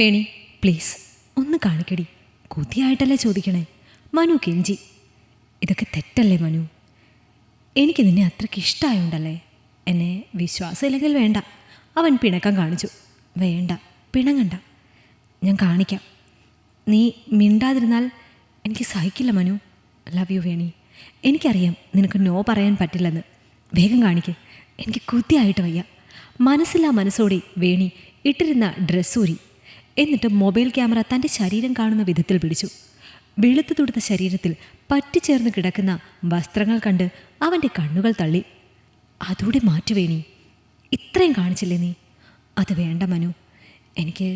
Veni please ഒന്ന് കാണിക്കടി, കൊതിയായിട്ടല്ലേ ചോദിക്കണേ. മനു കെഞ്ചി. ഇതൊക്കെ തെറ്റല്ലേ മനു? എനിക്ക് നിന്നെ അത്രയ്ക്ക് ഇഷ്ടമായുണ്ടല്ലേ. എന്നെ വിശ്വാസമില്ലെങ്കിൽ വേണ്ട. അവൻ പിണക്കം കാണിച്ചു. വേണ്ട, പിണങ്ങണ്ട, ഞാൻ കാണിക്കാം. നീ മിണ്ടാതിരുന്നാൽ എനിക്ക് സഹിക്കില്ല മനു. Love you Veni. എനിക്കറിയാം നിനക്ക് നോ പറയാൻ പറ്റില്ലെന്ന്. വേഗം കാണിക്ക്, എനിക്ക് കൊതിയായിട്ട് വയ്യ. മനസ്സില്ലാ മനസ്സോടെ വേണി ഇട്ടിരുന്ന ഡ്രസ്സൂരി. എന്നിട്ട് മൊബൈൽ ക്യാമറ തൻ്റെ ശരീരം കാണുന്ന വിധത്തിൽ പിടിച്ചു. വെളുത്തു തുടുത്ത ശരീരത്തിൽ പറ്റിച്ചേർന്ന് കിടക്കുന്ന വസ്ത്രങ്ങൾ കണ്ട് അവൻ്റെ കണ്ണുകൾ തള്ളി. അതോടെ മാറ്റുവേണി, ഇത്രയും കാണിച്ചില്ലേ നീ? അത് വേണ്ട മനു, എനിക്ക്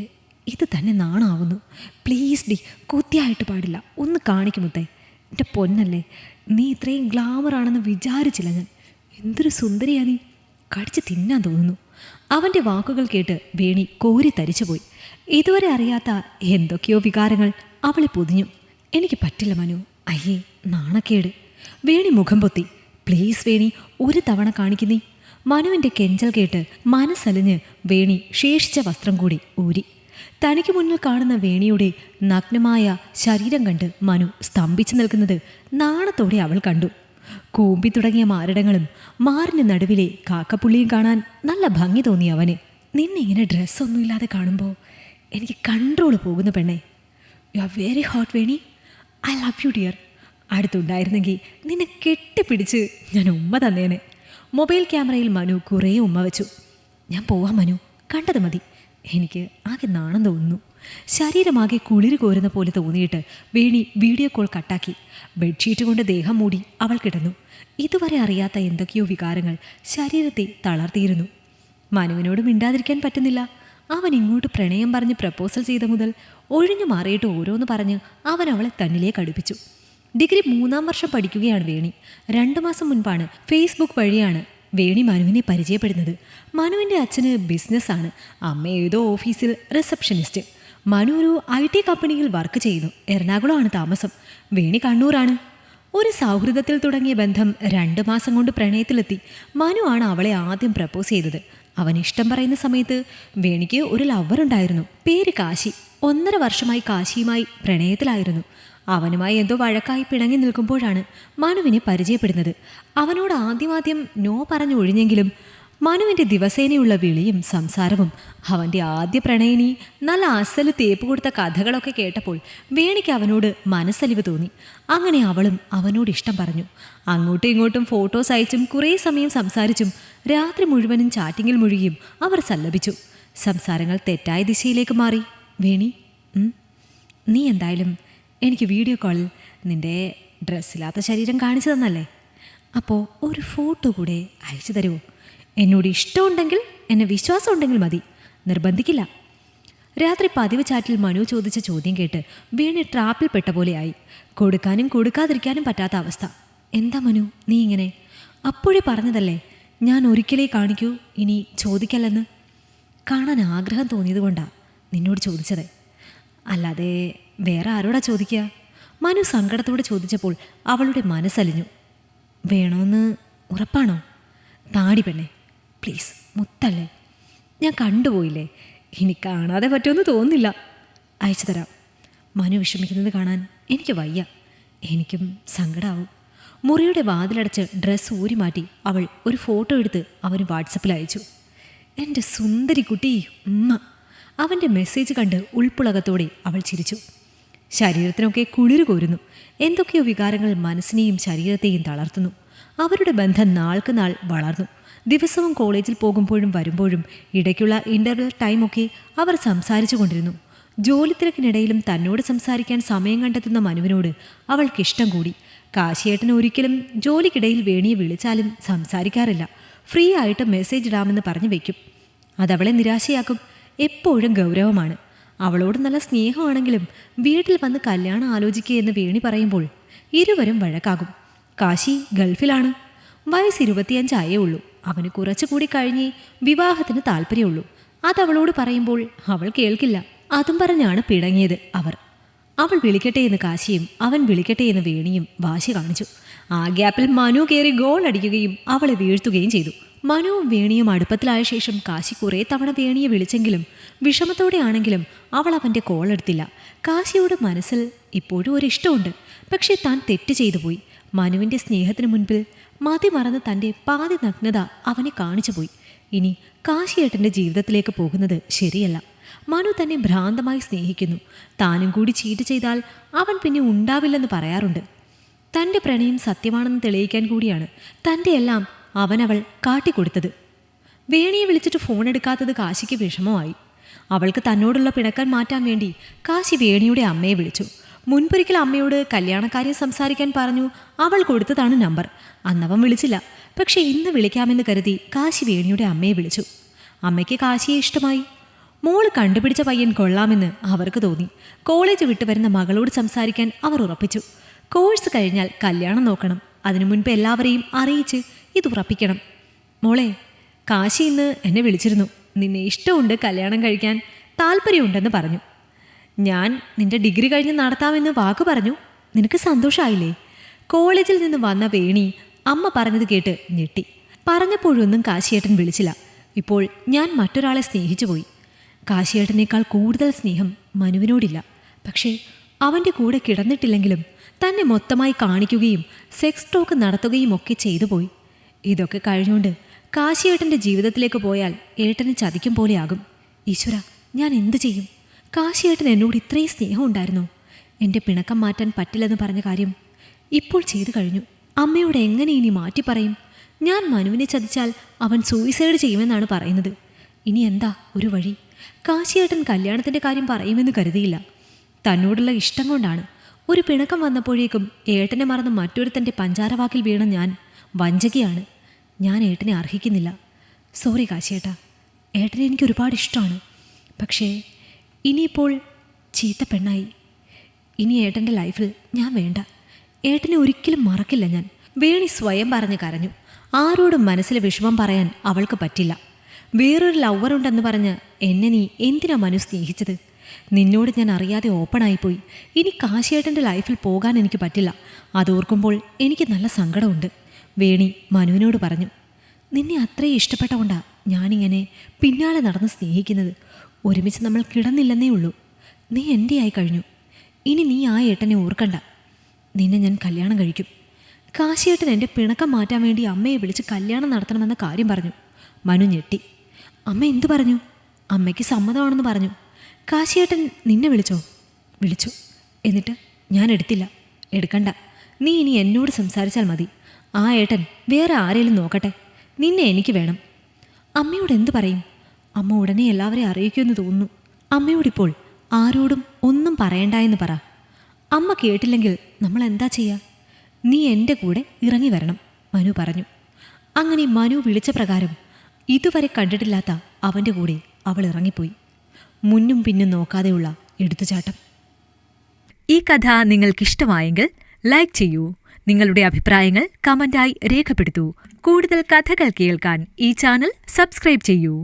ഇത് തന്നെ നാണാവുന്നു. പ്ലീസ് ഡി, കൊതിയായിട്ട് പാടില്ല, ഒന്ന് കാണിക്കുമുത്തേ. എൻ്റെ പൊന്നല്ലേ, നീ ഇത്രയും ഗ്ലാമറാണെന്ന് വിചാരിച്ചില്ല ഞാൻ. എന്തൊരു സുന്ദരിയാ നീ, കടിച്ച് തിന്നാൻ തോന്നുന്നു. അവൻ്റെ വാക്കുകൾ കേട്ട് വേണി കോരി തരിച്ചുപോയി. ഇതുവരെ അറിയാത്ത എന്തൊക്കെയോ വികാരങ്ങൾ അവളെ പൊതിഞ്ഞു. എനിക്ക് പറ്റില്ല മനു, അയ്യേ നാണക്കേട്. വേണി മുഖം പൊത്തി. പ്ലീസ് വേണി, ഒരു തവണ കാണിക്കുന്നേ. മനുവിൻ്റെ കെഞ്ചൽ കേട്ട് മനസ്സലിഞ്ഞ് വേണി ശേഷിച്ച വസ്ത്രം കൂടി ഊരി. തനിക്ക് മുന്നിൽ കാണുന്ന വേണിയുടെ നഗ്നമായ ശരീരം കണ്ട് മനു സ്തംഭിച്ചു നിൽക്കുന്നത് നാണത്തോടെ അവൾ കണ്ടു. കൂമ്പി തുടങ്ങിയ മാരടങ്ങളും മാറിന് നടുവിലെ കാക്കപ്പുള്ളിയും കാണാൻ നല്ല ഭംഗി തോന്നി അവന്. നിന്നെ ഇങ്ങനെ ഡ്രസ്സൊന്നുമില്ലാതെ കാണുമ്പോൾ എനിക്ക് കൺട്രോൾ പോകുന്നു പെണ്ണേ. You are very hot Veni, I love you dear. അടുത്തുണ്ടായിരുന്നെങ്കിൽ നിന്നെ കെട്ടിപ്പിടിച്ച് ഞാൻ ഉമ്മ തന്നേനെ. മൊബൈൽ ക്യാമറയിൽ മനു കുറേ ഉമ്മ വെച്ചു. ഞാൻ പോവാം മനു, കണ്ടത് മതി. എനിക്ക് ആകെ നാണം തോന്നുന്നു. ശരീരമാകെ കുളിര് കോരുന്ന പോലെ തോന്നിയിട്ട് വേണി വീഡിയോ കോൾ കട്ടാക്കി. ബെഡ്ഷീറ്റ് കൊണ്ട് ദേഹം മൂടി അവൾ കിടന്നു. ഇതുവരെ അറിയാത്ത എന്തൊക്കെയോ വികാരങ്ങൾ ശരീരത്തെ തളർത്തിയിരുന്നു. മനുവിനോട് മിണ്ടാതിരിക്കാൻ പറ്റുന്നില്ല. അവൻ ഇങ്ങോട്ട് പ്രണയം പറഞ്ഞ് പ്രപ്പോസൽ ചെയ്ത മുതൽ ഒഴിഞ്ഞു മാറിയിട്ട് ഓരോന്ന് പറഞ്ഞ് അവൻ അവളെ തന്നിലേക്ക് അടുപ്പിച്ചു. ഡിഗ്രി 3-ാം വർഷം പഠിക്കുകയാണ് വേണി. 2 മാസം മുൻപാണ് ഫേസ്ബുക്ക് വഴിയാണ് വേണി മനുവിനെ പരിചയപ്പെടുന്നത്. മനുവിൻ്റെ അച്ഛന് ബിസിനസ്സാണ്, അമ്മ ഏതോ ഓഫീസിൽ റിസപ്ഷനിസ്റ്റ്. മനു ഒരു IT കമ്പനിയിൽ വർക്ക് ചെയ്യുന്നു. എറണാകുളമാണ് താമസം, വേണി കണ്ണൂരാണ്. ഒരു സൗഹൃദത്തിൽ തുടങ്ങിയ ബന്ധം 2 മാസം കൊണ്ട് പ്രണയത്തിലെത്തി. മനു ആണ് അവളെ ആദ്യം പ്രപ്പോസ് ചെയ്തത്. അവൻ ഇഷ്ടം പറയുന്ന സമയത്ത് വേണിക്ക് ഒരു ലവർ ഉണ്ടായിരുന്നു, പേര് കാശി. 1.5 വർഷമായി കാശിയുമായി പ്രണയത്തിലായിരുന്നു. അവനുമായി എന്തോ വഴക്കായി പിണങ്ങി നിൽക്കുമ്പോഴാണ് മനുവിനെ പരിചയപ്പെടുന്നത്. അവനോട് ആദ്യം നോ പറഞ്ഞു ഒഴിഞ്ഞെങ്കിലും മനുവിൻ്റെ ദിവസേനയുള്ള വിളിയും സംസാരവും അവൻ്റെ ആദ്യ പ്രണയിനി നല്ല അസല് തേപ്പ് കൊടുത്ത കഥകളൊക്കെ കേട്ടപ്പോൾ വേണിക്ക് അവനോട് മനസ്സലിവ് തോന്നി. അങ്ങനെ അവളും അവനോട് ഇഷ്ടം പറഞ്ഞു. അങ്ങോട്ടും ഇങ്ങോട്ടും ഫോട്ടോസ് അയച്ചും കുറേ സമയം സംസാരിച്ചും രാത്രി മുഴുവനും ചാറ്റിങ്ങിൽ മുഴുകിയും അവർ സല്ലപിച്ചു. സംസാരങ്ങൾ തെറ്റായ ദിശയിലേക്ക് മാറി. വേണി, നീ എന്തായാലും എനിക്ക് വീഡിയോ കോളിൽ നിൻ്റെ ഡ്രസ്സില്ലാത്ത ശരീരം കാണിച്ചു തന്നല്ലേ, അപ്പോൾ ഒരു ഫോട്ടോ കൂടെ അയച്ചു തരുമോ? എന്നോട് ഇഷ്ടമുണ്ടെങ്കിൽ, എന്നെ വിശ്വാസം ഉണ്ടെങ്കിൽ മതി, നിർബന്ധിക്കില്ല. രാത്രി പതിവ് ചാറ്റിൽ മനു ചോദിച്ച ചോദ്യം കേട്ട് വീണി ട്രാപ്പിൽ പെട്ട പോലെയായി. കൊടുക്കാനും കൊടുക്കാതിരിക്കാനും പറ്റാത്ത അവസ്ഥ. എന്താ മനു നീ ഇങ്ങനെ? അപ്പോഴേ പറഞ്ഞതല്ലേ ഞാൻ ഒരിക്കലേ കാണിക്കൂ, ഇനി ചോദിക്കല്ലെന്ന്. കാണാൻ ആഗ്രഹം തോന്നിയതുകൊണ്ടാണ് നിന്നോട് ചോദിച്ചത്, അല്ലാതെ വേറെ ആരോടാ ചോദിക്കുക? മനു സങ്കടത്തോടെ ചോദിച്ചപ്പോൾ അവളുടെ മനസ്സലിഞ്ഞു. വേണമെന്ന് ഉറപ്പാണോ? താടി പെണ്ണേ, പ്ലീസ് മുത്തല്ലേ. ഞാൻ കണ്ടുപോയില്ലേ, ഇനി കാണാതെ പറ്റുമെന്ന് തോന്നുന്നില്ല. അയച്ചു തരാം. മനു വിഷമിക്കുന്നത് കാണാൻ എനിക്ക് വയ്യ, എനിക്കും സങ്കടമാവും. മുറിയുടെ വാതിലടച്ച് ഡ്രസ്സ് ഊരി മാറ്റി അവൾ ഒരു ഫോട്ടോ എടുത്ത് അവന് വാട്സപ്പിൽ അയച്ചു. എൻ്റെ സുന്ദരി കുട്ടി ഉമ്മ. അവൻ്റെ മെസ്സേജ് കണ്ട് ഉൾപ്പുളകത്തോടെ അവൾ ചിരിച്ചു. ശരീരത്തിനൊക്കെ കുളിര് കോരുന്നു. എന്തൊക്കെയോ വികാരങ്ങൾ മനസ്സിനെയും ശരീരത്തെയും തളർത്തുന്നു. അവരുടെ ബന്ധം നാൾക്ക് നാൾ വളർന്നു. ദിവസവും കോളേജിൽ പോകുമ്പോഴും വരുമ്പോഴും ഇടയ്ക്കുള്ള ഇൻ്റർവെൽ ടൈമൊക്കെ അവർ സംസാരിച്ചു കൊണ്ടിരുന്നു. ജോലി തിരക്കിനിടയിലും തന്നോട് സംസാരിക്കാൻ സമയം കണ്ടെത്തുന്ന മനുവിനോട് അവൾക്കിഷ്ടം കൂടി. കാശിയേട്ടൻ ഒരിക്കലും ജോലിക്കിടയിൽ വേണിയെ വിളിച്ചാലും സംസാരിക്കാറില്ല. ഫ്രീ ആയിട്ട് മെസ്സേജ് ഇടാമെന്ന് പറഞ്ഞു വയ്ക്കും. അതവളെ നിരാശയാക്കും. എപ്പോഴും ഗൗരവമാണ്. അവളോട് നല്ല സ്നേഹമാണെങ്കിലും വീട്ടിൽ വന്ന് കല്യാണം ആലോചിക്കുക എന്ന് വേണി പറയുമ്പോൾ ഇരുവരും വഴക്കാകും. കാശി ഗൾഫിലാണ്. വയസ്സ് 25 ആയേ ഉള്ളൂ. അവന് കുറച്ചുകൂടി കഴിഞ്ഞേ വിവാഹത്തിന് താല്പര്യമുള്ളൂ. അതവളോട് പറയുമ്പോൾ അവൾ കേൾക്കില്ല. അതും പറഞ്ഞാണ് പിണങ്ങിയത് അവർ. അവൾ വിളിക്കട്ടെ എന്ന് കാശിയും അവൻ വിളിക്കട്ടെ എന്ന് വേണിയും വാശി കാണിച്ചു. ആ ഗ്യാപ്പിൽ മനു കയറി ഗോൾ അടിക്കുകയും അവളെ വീഴ്ത്തുകയും ചെയ്തു. മനുവും വേണിയും അടുപ്പത്തിലായ ശേഷം കാശി കുറേ തവണ വേണിയെ വിളിച്ചെങ്കിലും വിഷമത്തോടെയാണെങ്കിലും അവൾ അവൻ്റെ കോൾ എടുത്തില്ല. കാശിയുടെ മനസ്സിൽ ഇപ്പോഴും ഒരിഷ്ടമുണ്ട്. പക്ഷേ താൻ തെറ്റ് ചെയ്തു പോയി. മനുവിൻ്റെ സ്നേഹത്തിന് മുൻപിൽ മതിമറന്ന് തൻ്റെ പാതി നഗ്നത അവനെ കാണിച്ചു പോയി. ഇനി കാശിയേട്ടൻ്റെ ജീവിതത്തിലേക്ക് പോകുന്നത് ശരിയല്ല. മനു തന്നെ ഭ്രാന്തമായി സ്നേഹിക്കുന്നു. താനും കൂടി ചീറ്റ് ചെയ്താൽ അവൻ പിന്നെ ഉണ്ടാവില്ലെന്ന് പറയാറുണ്ട്. തൻ്റെ പ്രണയം സത്യമാണെന്ന് തെളിയിക്കാൻ കൂടിയാണ് തൻ്റെ എല്ലാം അവനവൾ കാട്ടിക്കൊടുത്തത്. വേണിയെ വിളിച്ചിട്ട് ഫോൺ എടുക്കാത്തത് കാശിക്ക് വിഷമമായി. അവൾക്ക് തന്നോടുള്ള പിണക്കം മാറ്റാൻ വേണ്ടി കാശി വേണിയുടെ അമ്മയെ വിളിച്ചു. മുൻപൊരിക്കൽ അമ്മയോട് കല്യാണക്കാര്യം സംസാരിക്കാൻ പറഞ്ഞു. അവൾ കൊടുത്തതാണ് നമ്പർ. അന്നവൻ വിളിച്ചില്ല. പക്ഷേ ഇന്ന് വിളിക്കാമെന്ന് കരുതി കാശി വേണിയുടെ അമ്മയെ വിളിച്ചു. അമ്മയ്ക്ക് കാശിയെ ഇഷ്ടമായി. മോള് കണ്ടുപിടിച്ച പയ്യൻ കൊള്ളാമെന്ന് അവർക്ക് തോന്നി. കോളേജ് വിട്ടു വരുന്ന മകളോട് സംസാരിക്കാൻ അവർ ഉറപ്പിച്ചു. കോഴ്സ് കഴിഞ്ഞാൽ കല്യാണം നോക്കണം. അതിനു മുൻപ് എല്ലാവരെയും അറിയിച്ച് ഇത് ഉറപ്പിക്കണം. മോളെ, കാശി ഇന്ന് എന്നെ വിളിച്ചിരുന്നു. നിന്നെ ഇഷ്ടമുണ്ട്, കല്യാണം കഴിക്കാൻ താല്പര്യമുണ്ടെന്ന് പറഞ്ഞു. ഞാൻ നിന്റെ ഡിഗ്രി കഴിഞ്ഞ് നടത്താമെന്ന് വാക്ക് പറഞ്ഞു. നിനക്ക് സന്തോഷമായില്ലേ? കോളേജിൽ നിന്ന് വന്ന വേണി അമ്മ പറഞ്ഞത് കേട്ട് ഞെട്ടി. പറഞ്ഞപ്പോഴൊന്നും കാശിയേട്ടൻ വിളിച്ചില്ല. ഇപ്പോൾ ഞാൻ മറ്റൊരാളെ സ്നേഹിച്ചു പോയി. കാശിയേട്ടനേക്കാൾ കൂടുതൽ സ്നേഹം മനുവിനോടില്ല. പക്ഷേ അവൻ്റെ കൂടെ കിടന്നിട്ടില്ലെങ്കിലും തന്നെ മൊത്തമായി കാണിക്കുകയും സെക്സ് ടോക്ക് നടത്തുകയും ഒക്കെ ചെയ്തു പോയി. ഇതൊക്കെ കഴിഞ്ഞുകൊണ്ട് കാശിയേട്ടൻ്റെ ജീവിതത്തിലേക്ക് പോയാൽ ഏട്ടനെ ചതിക്കും പോലെയാകും. ഈശ്വര, ഞാൻ എന്തു ചെയ്യും? കാശിയേട്ടൻ എന്നോട് ഇത്രയും സ്നേഹം ഉണ്ടായിരുന്നോ? എൻ്റെ പിണക്കം മാറ്റാൻ പറ്റില്ലെന്ന് പറഞ്ഞ കാര്യം ഇപ്പോൾ ചെയ്തു കഴിഞ്ഞു. അമ്മയോട് എങ്ങനെ ഇനി മാറ്റി പറയും? ഞാൻ മനുവിനെ ചതിച്ചാൽ അവൻ സൂയിസൈഡ് ചെയ്യുമെന്നാണ് പറയുന്നത്. ഇനി എന്താ ഒരു വഴി? കാശിയേട്ടൻ കല്യാണത്തിൻ്റെ കാര്യം പറയുമെന്ന് കരുതിയില്ല. തന്നോടുള്ള ഇഷ്ടം കൊണ്ടാണ്. ഒരു പിണക്കം വന്നപ്പോഴേക്കും ഏട്ടനെ മറന്ന് മറ്റൊരുത്തൻ്റെ പഞ്ചാരവാക്കിൽ വീണ ഞാൻ വഞ്ചകയാണ്. ഞാൻ ഏട്ടനെ അർഹിക്കുന്നില്ല. സോറി കാശിയേട്ടാ. ഏട്ടനെ എനിക്ക് ഒരുപാട് ഇഷ്ടമാണ്. പക്ഷേ ഇനിയിപ്പോൾ ചീത്ത പെണ്ണായി. ഇനി ഏട്ടൻ്റെ ലൈഫിൽ ഞാൻ വേണ്ട. ഏട്ടനെ ഒരിക്കലും മറക്കില്ല ഞാൻ. വേണി സ്വയം പറഞ്ഞ് കരഞ്ഞു. ആരോടും മനസ്സിലെ വിഷമം പറയാൻ അവൾക്ക് പറ്റില്ല. വേറൊരു ലവറുണ്ടെന്ന് പറഞ്ഞ് എന്നെ നീ എന്തിനാ മനു സ്നേഹിച്ചത്? നിന്നോട് ഞാൻ അറിയാതെ ഓപ്പണായിപ്പോയി. ഇനി കാശിയേട്ടൻ്റെ ലൈഫിൽ പോകാൻ എനിക്ക് പറ്റില്ല. അതോർക്കുമ്പോൾ എനിക്ക് നല്ല സങ്കടമുണ്ട്. വേണി മനുവിനോട് പറഞ്ഞു. നിന്നെ അത്രയും ഇഷ്ടപ്പെട്ടതുകൊണ്ടാണ് ഞാനിങ്ങനെ പിന്നാലെ നടന്ന് സ്നേഹിക്കുന്നത്. ഒരുമിച്ച് നമ്മൾ കിടന്നില്ലെന്നേ ഉള്ളൂ. നീ എൻ്റെ ആയി കഴിഞ്ഞു. ഇനി നീ ആ ഏട്ടനെ ഓർക്കണ്ട. നിന്നെ ഞാൻ കല്യാണം കഴിക്കും. കാശിയേട്ടൻ എൻ്റെ പിണക്കം മാറ്റാൻ വേണ്ടി അമ്മയെ വിളിച്ച് കല്യാണം നടത്തണമെന്ന കാര്യം പറഞ്ഞു. മനു ഞെട്ടി. അമ്മ എന്തു പറഞ്ഞു? അമ്മയ്ക്ക് സമ്മതമാണെന്ന് പറഞ്ഞു. കാശിയേട്ടൻ നിന്നെ വിളിച്ചോ? വിളിച്ചു. എന്നിട്ട് ഞാൻ എടുത്തില്ല. എടുക്കണ്ട. നീ ഇനി എന്നോട് സംസാരിച്ചാൽ മതി. ആ ഏട്ടൻ വേറെ ആരെങ്കിലും നോക്കട്ടെ. നിന്നെ എനിക്ക് വേണം. അമ്മയോട് എന്തു പറയും? അമ്മ ഉടനെ എല്ലാവരെയും അറിയിക്കുമെന്ന് തോന്നുന്നു. അമ്മയോടിപ്പോൾ ആരോടും ഒന്നും പറയണ്ട എന്ന് പറ. അമ്മ കേട്ടില്ലെങ്കിൽ നമ്മൾ എന്താ ചെയ്യുക? നീ എൻ്റെ കൂടെ ഇറങ്ങി വരണം, മനു പറഞ്ഞു. അങ്ങനെ മനു വിളിച്ച പ്രകാരം ഇതുവരെ കണ്ടിട്ടില്ലാത്ത അവൻ്റെ കൂടെ അവൾ ഇറങ്ങിപ്പോയി. മുന്നും പിന്നും നോക്കാതെയുള്ള എടുത്തുചാട്ടം. ഈ കഥ നിങ്ങൾക്കിഷ്ടമായെങ്കിൽ ലൈക്ക് ചെയ്യൂ. നിങ്ങളുടെ അഭിപ്രായങ്ങൾ കമന്റായി രേഖപ്പെടുത്തൂ. കൂടുതൽ കഥകൾ കേൾക്കാൻ ഈ ചാനൽ സബ്സ്ക്രൈബ് ചെയ്യൂ.